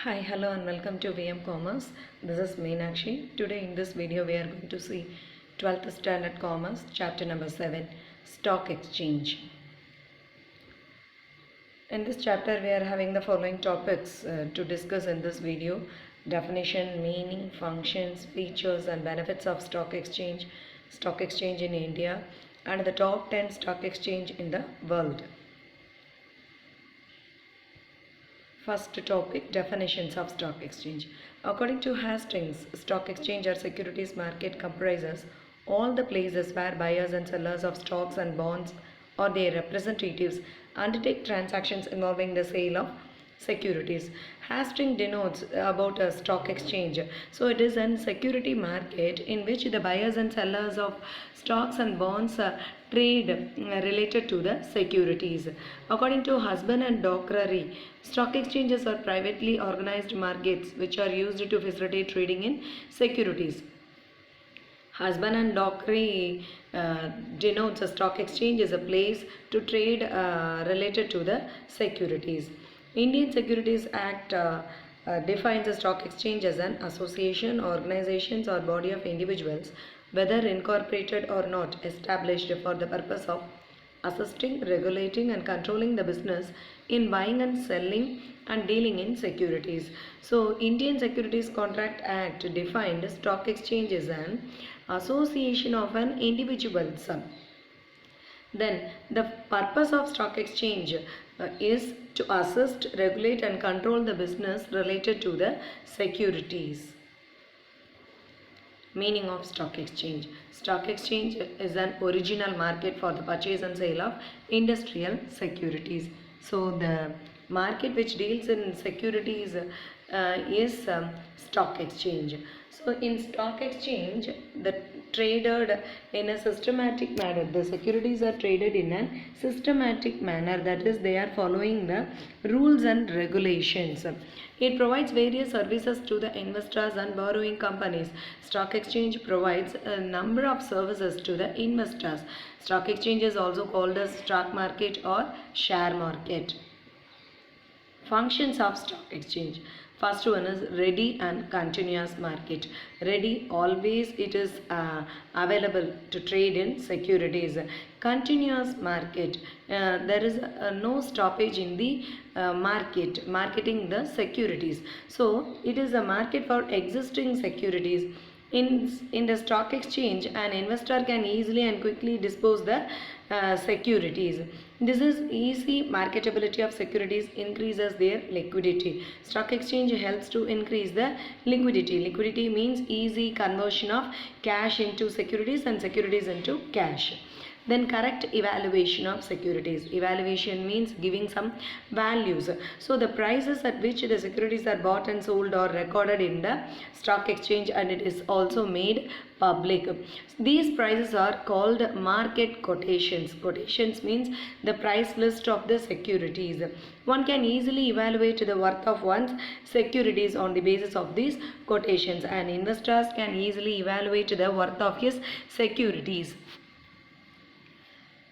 Hi, hello and welcome to VM Commerce. This is Meenakshi. Today in this video we are going to see 12th Standard Commerce, chapter number 7, Stock Exchange. In this chapter we are having the following topics to discuss in this video: definition, meaning, functions, features and benefits of stock exchange in India, and the top 10 stock exchange in the world. First topic, definitions of stock exchange. According to Hastings, stock exchange or securities market comprises all the places where buyers and sellers of stocks and bonds or their representatives undertake transactions involving the sale of securities. Hastings denotes about a stock exchange. So it is a security market in which the buyers and sellers of stocks and bonds trade related to the securities. According to Husband and Dockery, stock exchanges are privately organized markets which are used to facilitate trading in securities. Husband and Dockery denotes a stock exchange as a place to trade related to the securities. Indian Securities Act defines a stock exchange as an association, organizations or body of individuals, whether incorporated or not, established for the purpose of assisting, regulating and controlling the business in buying and selling and dealing in securities. So Indian Securities Contract Act defined stock exchange as an association of an individuals. Then the purpose of stock exchange is to assist, regulate and control the business related to the securities. Meaning of stock exchange. Stock exchange is an original market for the purchase and sale of industrial securities. So the market which deals in securities is stock exchange. So in stock exchange, the traded in a systematic manner. The securities are traded in a systematic manner, that is they are following the rules and regulations. It provides various services to the investors and borrowing companies. Stock exchange provides a number of services to the investors. Stock exchange is also called as stock market or share market. Functions of stock exchange. First one is ready and continuous market. Ready, always it is available to trade in securities. Continuous market, there is no stoppage in the marketing the securities. So it is a market for existing securities. In the stock exchange, an investor can easily and quickly dispose the securities. This is easy marketability of securities increases their liquidity. Stock exchange helps to increase the liquidity. Liquidity means easy conversion of cash into securities and securities into cash. Then correct evaluation of securities. Evaluation means giving some values. So the prices at which the securities are bought and sold are recorded in the stock exchange and it is also made public. These prices are called market quotations. Quotations means the price list of the securities. One can easily evaluate the worth of one's securities on the basis of these quotations, and investors can easily evaluate the worth of his securities.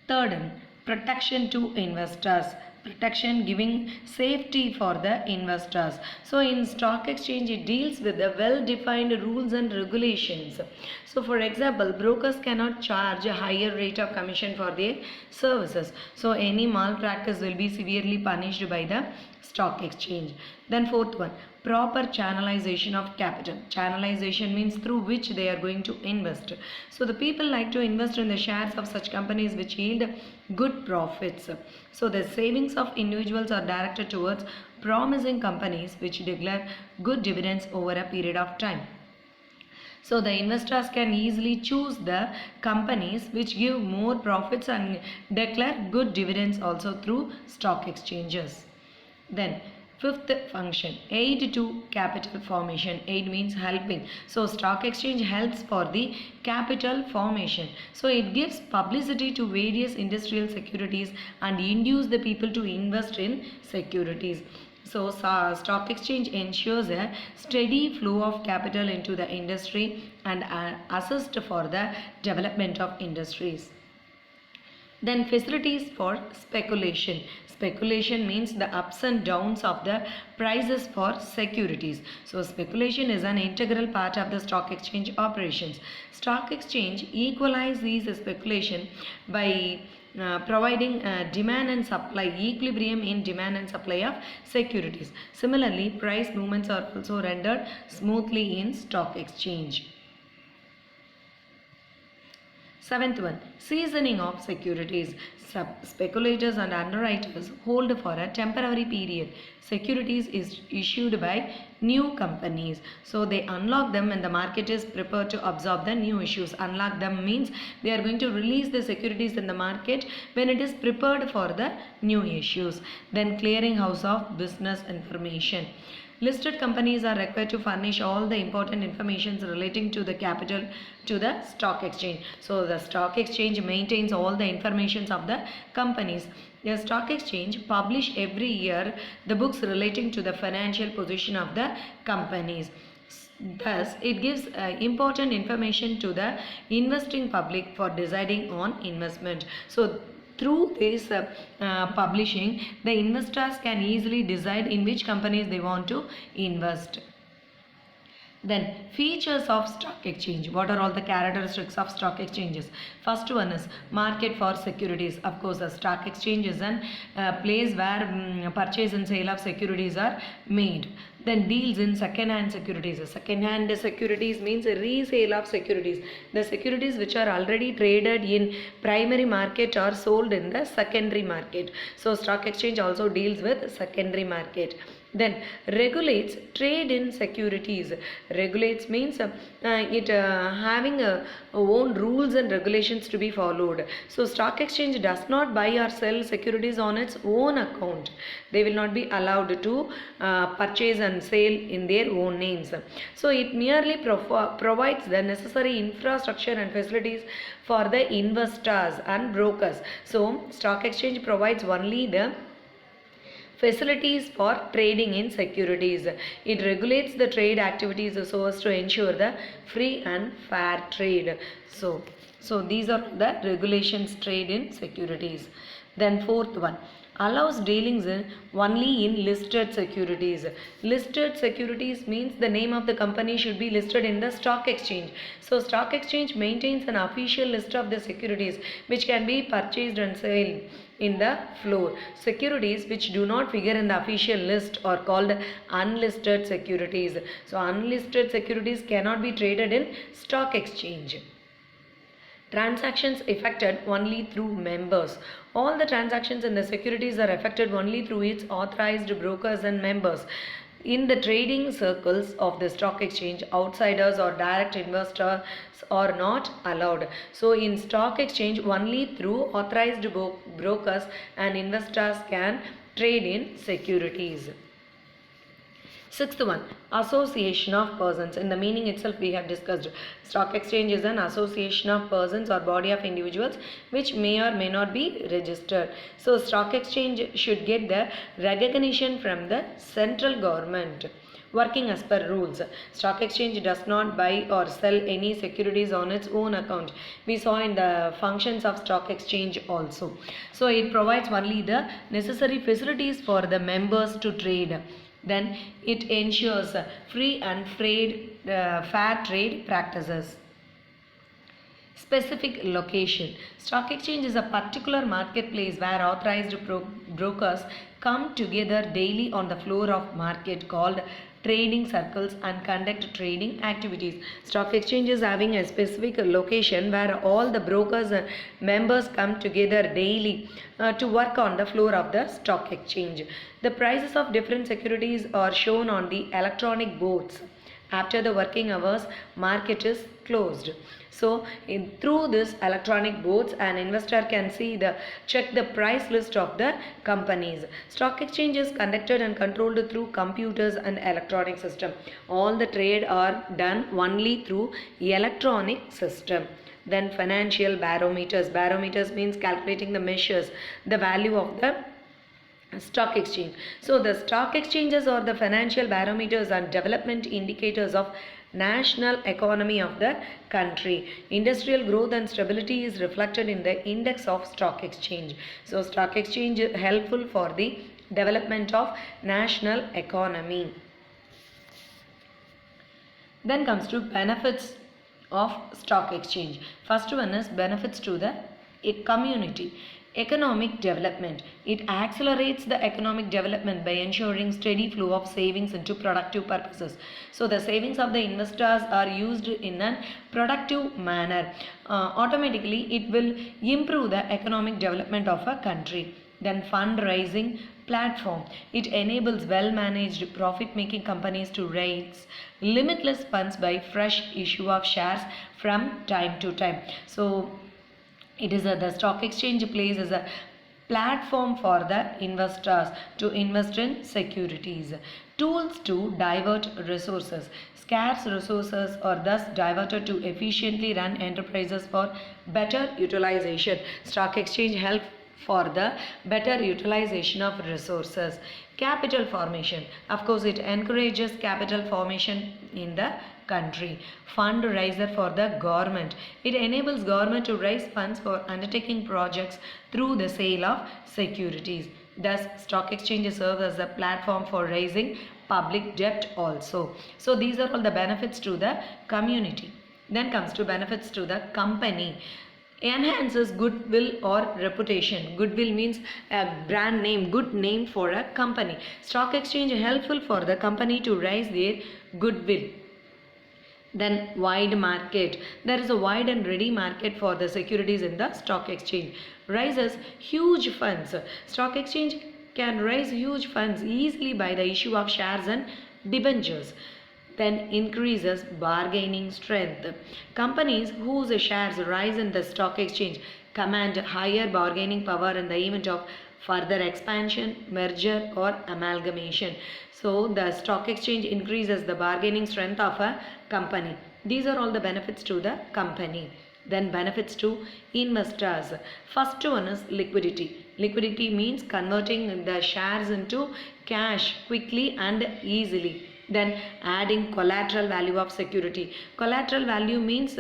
Third, protection to investors. Protection, giving safety for the investors. So in stock exchange it deals with the well-defined rules and regulations. So for example, brokers cannot charge a higher rate of commission for their services. So any malpractice will be severely punished by the stock exchange. Then fourth one, proper channelization of capital. Channelization means through which they are going to invest. So the people like to invest in the shares of such companies which yield good profits. So the savings of individuals are directed towards promising companies which declare good dividends over a period of time. So the investors can easily choose the companies which give more profits and declare good dividends also through stock exchanges. Then fifth function, aid to capital formation. Aid means helping. So stock exchange helps for the capital formation. So it gives publicity to various industrial securities and induce the people to invest in securities. So stock exchange ensures a steady flow of capital into the industry and assist for the development of industries. Then facilities for speculation. Speculation means the ups and downs of the prices for securities. So speculation is an integral part of the stock exchange operations. Stock exchange equalize these speculation by providing demand and supply, equilibrium in demand and supply of securities. Similarly, price movements are also rendered smoothly in stock exchange. Seventh one, seasoning of securities. Speculators and underwriters hold for a temporary period. Securities is issued by new companies. So they unlock them when the market is prepared to absorb the new issues. Unlock them means they are going to release the securities in the market when it is prepared for the new issues. Then clearinghouse of business information. Listed companies are required to furnish all the important information relating to the capital to the stock exchange. So the stock exchange maintains all the information of the companies. The stock exchange publish every year the books relating to the financial position of the companies. Thus, it gives important information to the investing public for deciding on investment. So through this publishing, the investors can easily decide in which companies they want to invest. Then features of stock exchange. What are all the characteristics of stock exchanges? First one is market for securities. Of course, a stock exchange is a place where purchase and sale of securities are made. Then deals in second-hand securities. Second-hand securities means a resale of securities. The securities which are already traded in primary market are sold in the secondary market. So stock exchange also deals with secondary market. Then regulates trade in securities. Regulates means it having own rules and regulations to be followed. So stock exchange does not buy or sell securities on its own account. They will not be allowed to purchase and sell in their own names. So it merely provides the necessary infrastructure and facilities for the investors and brokers. So stock exchange provides only the facilities for trading in securities. It regulates the trade activities so as to ensure the free and fair trade. So these are the regulations trade in securities. Then fourth one, allows dealings only in listed securities. Listed securities means the name of the company should be listed in the stock exchange. So stock exchange maintains an official list of the securities which can be purchased and sold in the floor. Securities which do not figure in the official list are called unlisted securities. So unlisted securities cannot be traded in stock exchange. Transactions effected only through members. All the transactions in the securities are effected only through its authorized brokers and members. In the trading circles of the stock exchange, outsiders or direct investors are not allowed. So in stock exchange, only through authorized brokers and investors can trade in securities. Sixth one, association of persons. In the meaning itself we have discussed. Stock exchange is an association of persons or body of individuals which may or may not be registered. So stock exchange should get the recognition from the central government. Working as per rules. Stock exchange does not buy or sell any securities on its own account. We saw in the functions of stock exchange also. So it provides only the necessary facilities for the members to trade. Then it ensures free and fair trade practices. Specific location. Stock exchange is a particular marketplace where authorized brokers come together daily on the floor of market called trading circles and conduct trading activities. Stock exchange is having a specific location where all the brokers and members come together daily to work on the floor of the stock exchange. The prices of different securities are shown on the electronic boards. After the working hours, market is closed. So through this electronic boards, an investor can check the price list of the companies. Stock exchange is conducted and controlled through computers and electronic system. All the trade are done only through electronic system. Then financial barometers. Barometers means calculating the measures, the value of the stock exchange. So the stock exchanges or the financial barometers are development indicators of national economy of the country. Industrial growth and stability is reflected in the index of stock exchange. So stock exchange is helpful for the development of national economy. Then comes to benefits of stock exchange. First one is benefits to the community. Economic development. It accelerates the economic development by ensuring steady flow of savings into productive purposes. So the savings of the investors are used in a productive manner. Automatically it will improve the economic development of a country. Then fundraising platform. It enables well-managed profit-making companies to raise limitless funds by fresh issue of shares from time to time. So it is the stock exchange plays as a platform for the investors to invest in securities. Tools to divert resources. Scarce resources are thus diverted to efficiently run enterprises for better utilization. Stock exchange helps for the better utilization of resources. Capital formation. Of course, it encourages capital formation in the country. Fundraiser for the government. It enables government to raise funds for undertaking projects through the sale of securities. Thus, stock exchanges serve as a platform for raising public debt also. So, these are all the benefits to the community. Then comes to benefits to the company. Enhances goodwill or reputation. Goodwill means a brand name, good name for a company. Stock exchange helpful for the company to raise their goodwill. Then wide market. There is a wide and ready market for the securities in the stock exchange. Raises huge funds. Stock exchange can raise huge funds easily by the issue of shares and debentures. Then increases bargaining strength. Companies whose shares rise in the stock exchange command higher bargaining power in the event of further expansion, merger or amalgamation. So the stock exchange increases the bargaining strength of a company. These are all the benefits to the company. Then benefits to investors. First one is liquidity. Liquidity means converting the shares into cash quickly and easily. Then adding collateral value of security. Collateral value means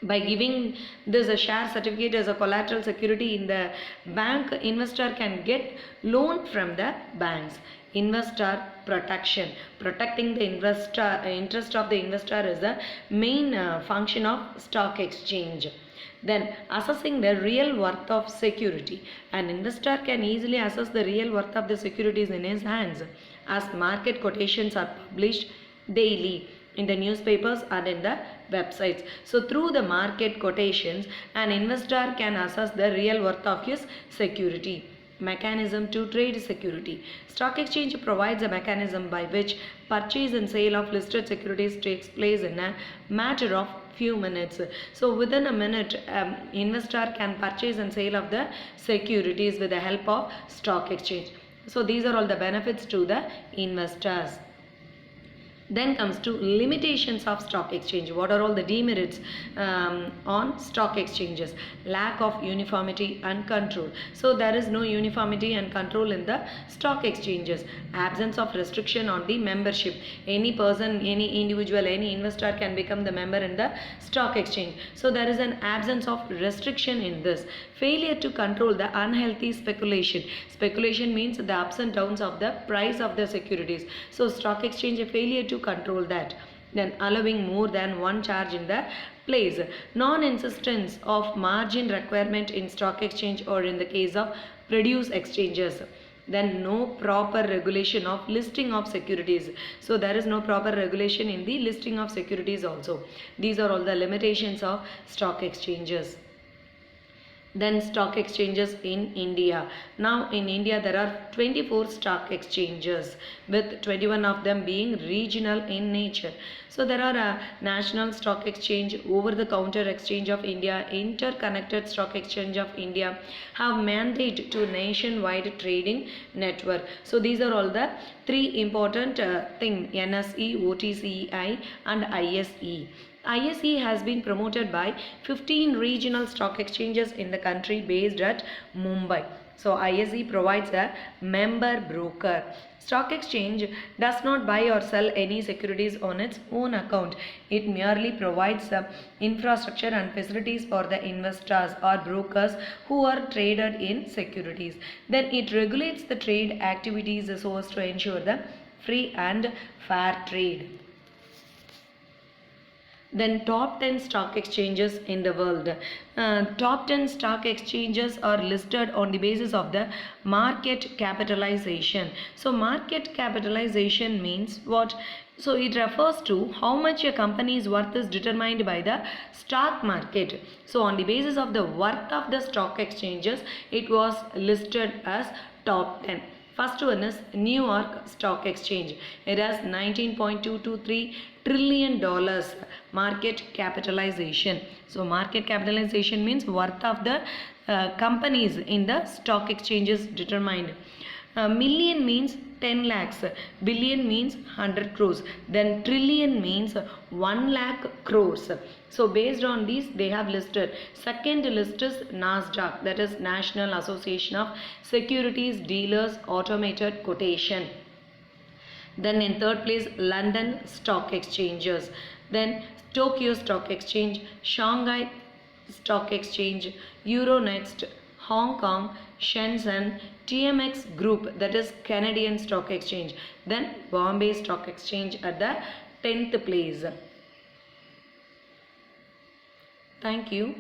by giving this a share certificate as a collateral security in the bank, investor can get loan from the banks. Investor protection. Protecting the investor interest of the investor is the main function of stock exchange. Then assessing the real worth of security. An investor can easily assess the real worth of the securities in his hands, as market quotations are published daily in the newspapers and in the websites. So through the market quotations, an investor can assess the real worth of his security. Mechanism to trade security. Stock exchange provides a mechanism by which purchase and sale of listed securities takes place in a matter of few minutes. So within a minute, investor can purchase and sale of the securities with the help of stock exchange. So these are all the benefits to the investors. Then comes to limitations of stock exchange. What are all the demerits on stock exchanges? Lack of uniformity and control. So there is no uniformity and control in the stock exchanges. Absence of restriction on the membership. Any person, any individual, any investor can become the member in the stock exchange. So there is an absence of restriction in this. Failure to control the unhealthy speculation. Speculation means the ups and downs of the price of the securities. So stock exchange failure to control that. Then allowing more than one charge in the place. Non-insistence of margin requirement in stock exchange or in the case of produce exchanges. Then no proper regulation of listing of securities. So there is no proper regulation in the listing of securities also. These are all the limitations of stock exchanges. Then stock exchanges in India. Now in India there are 24 stock exchanges, with 21 of them being regional in nature. So there are a National Stock Exchange, Over the Counter Exchange of India, Interconnected Stock Exchange of India, have mandate to nationwide trading network. So these are all the three important thing: NSE, OTCEI and ISE. ISE has been promoted by 15 regional stock exchanges in the country based at Mumbai. So ISE provides a member broker. Stock exchange does not buy or sell any securities on its own account. It merely provides infrastructure and facilities for the investors or brokers who are traded in securities. Then it regulates the trade activities so as to ensure the free and fair trade. Then top 10 stock exchanges in the world. Top 10 stock exchanges are listed on the basis of the market capitalization. So market capitalization means what? So it refers to how much a company's worth is determined by the stock market. So on the basis of the worth of the stock exchanges, it was listed as top 10. First one is New York Stock Exchange. It has $19.223 trillion market capitalization. So market capitalization means worth of the companies in the stock exchanges determined. Million means 10 lakhs, billion means 100 crores, then trillion means 1 lakh crores. So based on these they have listed. Second list is NASDAQ, that is National Association of Securities Dealers Automated Quotation. Then in third place London Stock Exchanges, then Tokyo Stock Exchange, Shanghai Stock Exchange, Euronext, Hong Kong, Shenzhen, TMX Group, that is Canadian Stock Exchange, then Bombay Stock Exchange at the 10th place. Thank you.